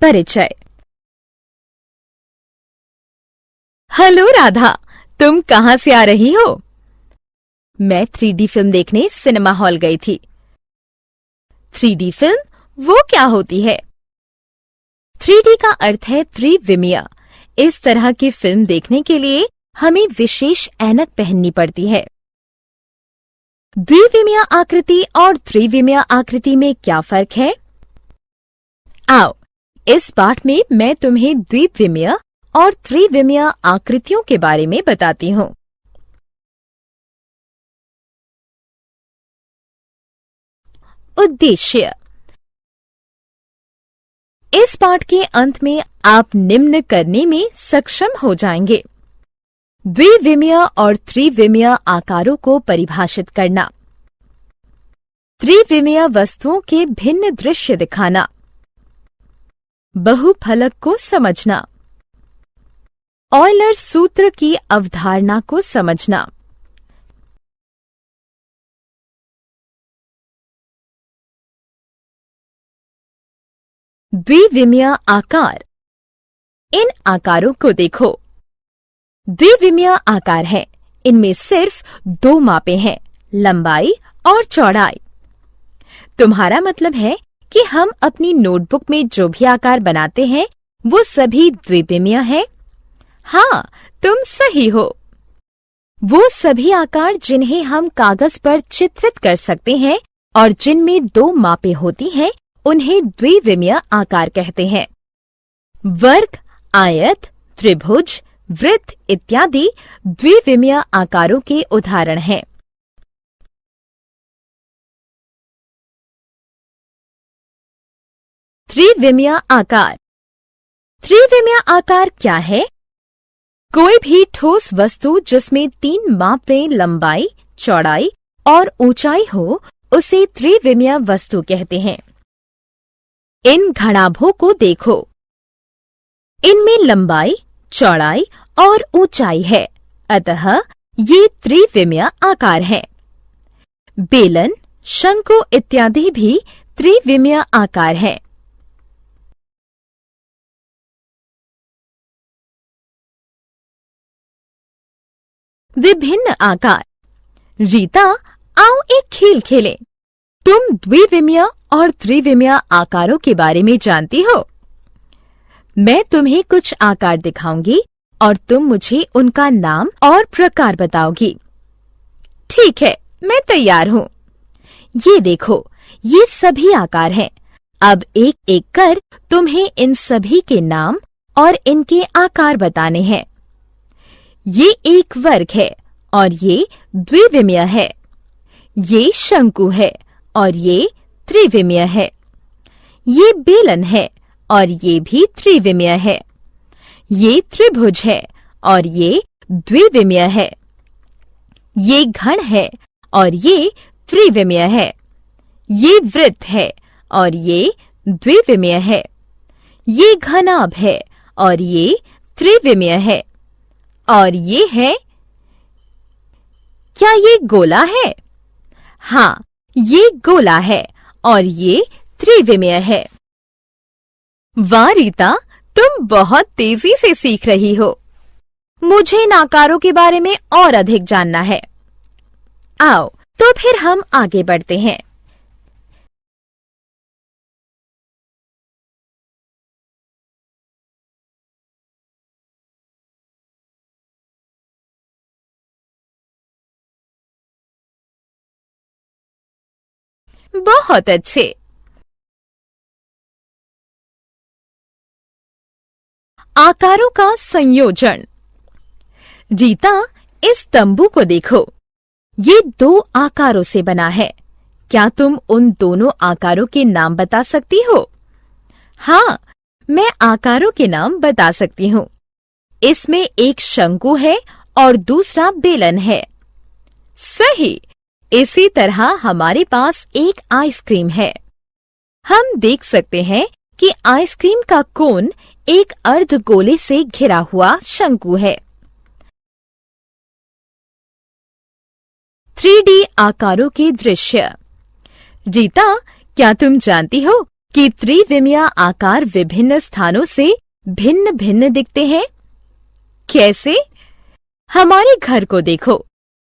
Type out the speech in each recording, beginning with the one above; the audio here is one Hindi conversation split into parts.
परिचय। हेलो राधा, तुम कहाँ से आ रही हो? मैं 3D फिल्म देखने सिनेमा हॉल गई थी। 3D फिल्म वो क्या होती है? 3D का अर्थ है त्रिविमीय। इस तरह की फिल्म देखने के लिए हमें विशेष ऐनक पहननी पड़ती है। द्विविमीय आकृति और त्रिविमीय आकृति में क्या फर्क है? आओ, इस पाठ में मैं तुम्हें द्विविमीय और त्रिविमीय आकृतियों के बारे में बताती हूँ। उद्देश्य। इस पाठ के अंत में आप निम्न करने में सक्षम हो जाएंगे। द्विविमीय और त्रिविमीय आकारों को परिभाषित करना, त्रिविमीय वस्तुओं के भिन्न दृश्य दिखाना, बहुफलक को समझना, ऑयलर सूत्र की अवधारणा को समझना। द्विविमीय आकार। इन आकारों को देखो। द्विविमीय आकार है, इनमें सिर्फ दो मापें हैं, लंबाई और चौड़ाई। तुम्हारा मतलब है कि हम अपनी नोटबुक में जो भी आकार बनाते हैं वो सभी द्विविमीय है? हाँ, तुम सही हो। वो सभी आकार जिन्हें हम कागज पर चित्रित कर सकते हैं और जिनमें दो मापें होती हैं, उन्हें द्विविमीय आकार कहते हैं। वर्ग, आयत, त्रिभुज, वृत्त इत्यादि द्विविमीय आकारों के उदाहरण हैं। त्रिविमीय आकार। त्रिविमीय आकार क्या है? कोई भी ठोस वस्तु जिसमें तीन मापें लंबाई, चौड़ाई और ऊंचाई हो, उसे त्रिविमीय वस्तु कहते हैं। इन घनाभों को देखो। इनमें लंबाई, चौड़ाई और ऊंचाई है, अतः ये त्रिविमीय आकार है। बेलन, शंकु इत्यादि भी त्रिविमीय आकार है। विभिन्न आकार। रीता, आओ एक खेल खेलें। तुम द्विविमीय और त्रिविमीय आकारों के बारे में जानती हो। मैं तुम्हें कुछ आकार दिखाऊंगी और तुम मुझे उनका नाम और प्रकार बताओगी। ठीक है, मैं तैयार हूँ। ये देखो, ये सभी आकार हैं। अब एक एक कर तुम्हें इन सभी के नाम और इनके आकार बताने हैं। ये एक वर्ग है और ये द्विविमीय है। ये शंकु है और ये त्रिविमीय है। ये बेलन है और ये भी त्रिविमीय है। ये त्रिभुज है और ये द्विविमीय है। ये घन है और ये त्रिविमीय है। ये वृत्त है और ये द्विविमीय है। ये घनाभ है और ये त्रिविमीय है। और ये है, क्या ये गोला है? हाँ, ये गोला है और ये त्रिविमीय है। वाह रीता, तुम बहुत तेजी से सीख रही हो। मुझे इन आकारों के बारे में और अधिक जानना है। आओ, तो फिर हम आगे बढ़ते हैं। बहुत अच्छे। आकारों का संयोजन। रीता, इस तंबू को देखो। ये दो आकारों से बना है। क्या तुम उन दोनों आकारों के नाम बता सकती हो? हाँ, मैं आकारों के नाम बता सकती हूँ। इसमें एक शंकु है और दूसरा बेलन है। सही। इसी तरह हमारे पास एक आइसक्रीम है। हम देख सकते हैं कि आइसक्रीम का कोन एक अर्धगोले से घिरा हुआ शंकु है। 3D आकारों के दृश्य। रीता, क्या तुम जानती हो कि त्रिविमीय आकार विभिन्न स्थानों से भिन्न भिन्न दिखते हैं? कैसे? हमारे घर को देखो,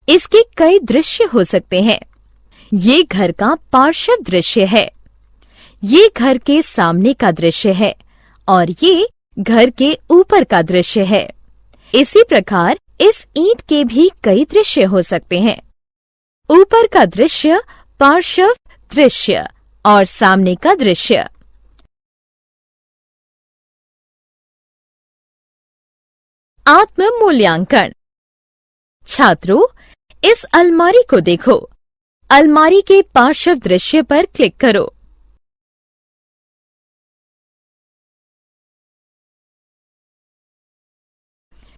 इसके कई दृश्य हो सकते हैं। ये घर का पार्श्व दृश्य है, ये घर के सामने का दृश्य है और ये घर के ऊपर का दृश्य है। इसी प्रकार इस ईंट के भी कई दृश्य हो सकते हैं। ऊपर का दृश्य पार्श्व दृश्य और सामने का दृश्य। आत्म मूल्यांकन। छात्रों, इस अलमारी को देखो। अलमारी के पार्श्व दृश्य पर क्लिक करो।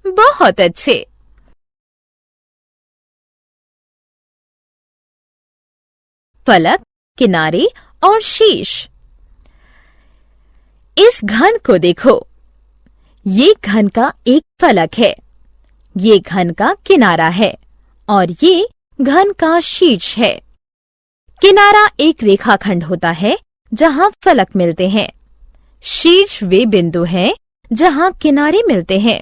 बहुत अच्छे। फलक, किनारे और शीर्ष। इस घन को देखो। ये घन का एक फलक है, ये घन का किनारा है और ये घन का शीर्ष है। किनारा एक रेखाखंड होता है जहां फलक मिलते हैं। शीर्ष वे बिंदु हैं जहां किनारे मिलते हैं।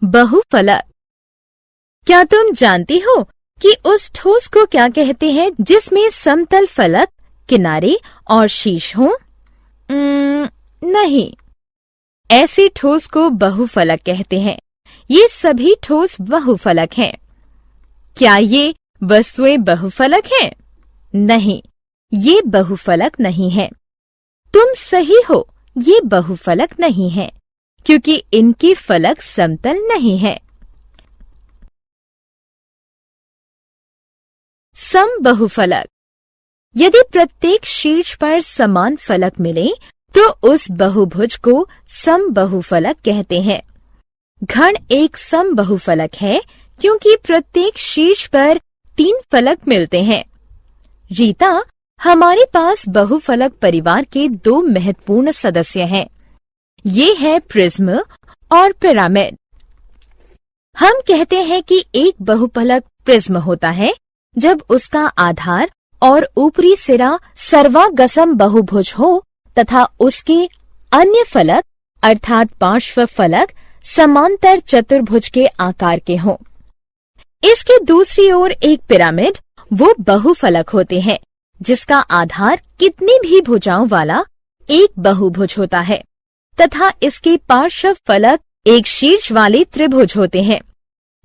बहुफलक। क्या तुम जानती हो कि उस ठोस को क्या कहते हैं जिसमें समतल फलक, किनारे और शीर्ष हों? नहीं, ऐसे ठोस को बहुफलक कहते हैं। ये सभी ठोस बहुफलक हैं। क्या ये वस्तुएं बहुफलक हैं? नहीं, ये बहुफलक नहीं है। तुम सही हो, ये बहुफलक नहीं है क्योंकि इनके फलक समतल नहीं है। समबहुफलक। यदि प्रत्येक शीर्ष पर समान फलक मिले तो उस बहुभुज को समबहुफलक कहते हैं। घन एक समबहुफलक है क्योंकि प्रत्येक शीर्ष पर 3 फलक मिलते हैं। रीता, हमारे पास बहुफलक परिवार के 2 महत्वपूर्ण सदस्य हैं। ये है प्रिज्म और पिरामिड। हम कहते हैं कि एक बहुफलक प्रिज्म होता है जब उसका आधार और ऊपरी सिरा सर्वागसम बहुभुज हो तथा उसके अन्य फलक अर्थात पार्श्व फलक समांतर चतुर्भुज के आकार के हों। इसके दूसरी ओर एक पिरामिड वो बहुफलक होते हैं जिसका आधार कितनी भी भुजाओं वाला एक बहुभुज होता है तथा इसके पार्श्व फलक एक शीर्ष वाले त्रिभुज होते हैं।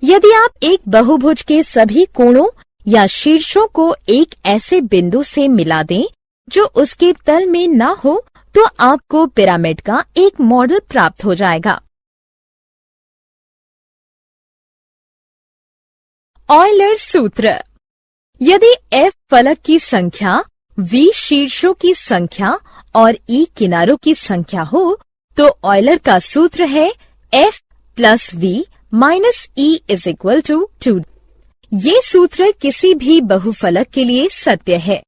यदि आप एक बहुभुज के सभी कोणों या शीर्षों को एक ऐसे बिंदु से मिला दें जो उसके तल में ना हो तो आपको पिरामिड का एक मॉडल प्राप्त हो जाएगा। ऑयलर सूत्र। यदि F फलक की संख्या, V शीर्षों की संख्या और E किनारों की संख्या हो तो ऑयलर का सूत्र है F plus V minus E is equal to 2। ये सूत्र किसी भी बहुफलक के लिए सत्य है।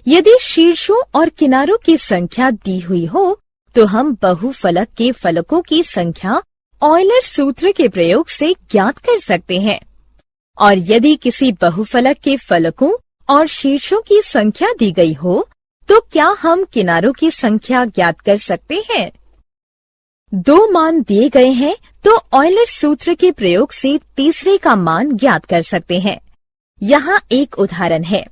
यदि शीर्षों और किनारों की संख्या दी हुई हो तो हम बहुफलक के फलकों की संख्या ऑयलर सूत्र के प्रयोग से ज्ञात कर सकते हैं। और यदि किसी बहुफलक के फलकों और शीर्षों की संख्या दी गई हो तो क्या हम किनारों की संख्या ज्ञात कर सकते हैं? 2 मान दिए गए हैं तो ऑयलर सूत्र के प्रयोग से तीसरे का मान ज्ञात कर सकते हैं। यहाँ एक उदाहरण है।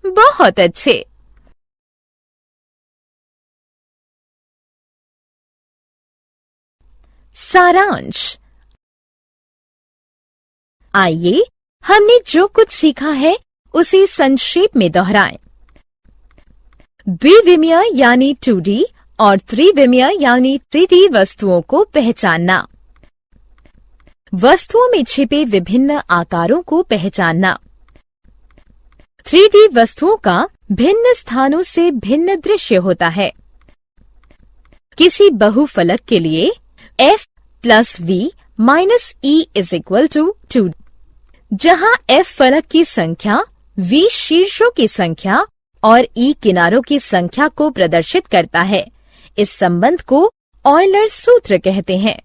बहुत अच्छे। सारांश। आइए हमने जो कुछ सीखा है उसे संक्षेप में दोहराएं। द्विविमीय यानी 2D और त्रिविमीय यानी 3D वस्तुओं को पहचानना, वस्तुओं में छिपे विभिन्न आकारों को पहचानना, 3D वस्तुओं का भिन्न स्थानों से भिन्न दृश्य होता है। किसी बहुफलक के लिए F plus V minus E is equal to 2, जहाँ F फलक की संख्या V शीर्षों की संख्या और E किनारों की संख्या को प्रदर्शित करता है। इस संबंध को ऑयलर सूत्र कहते हैं।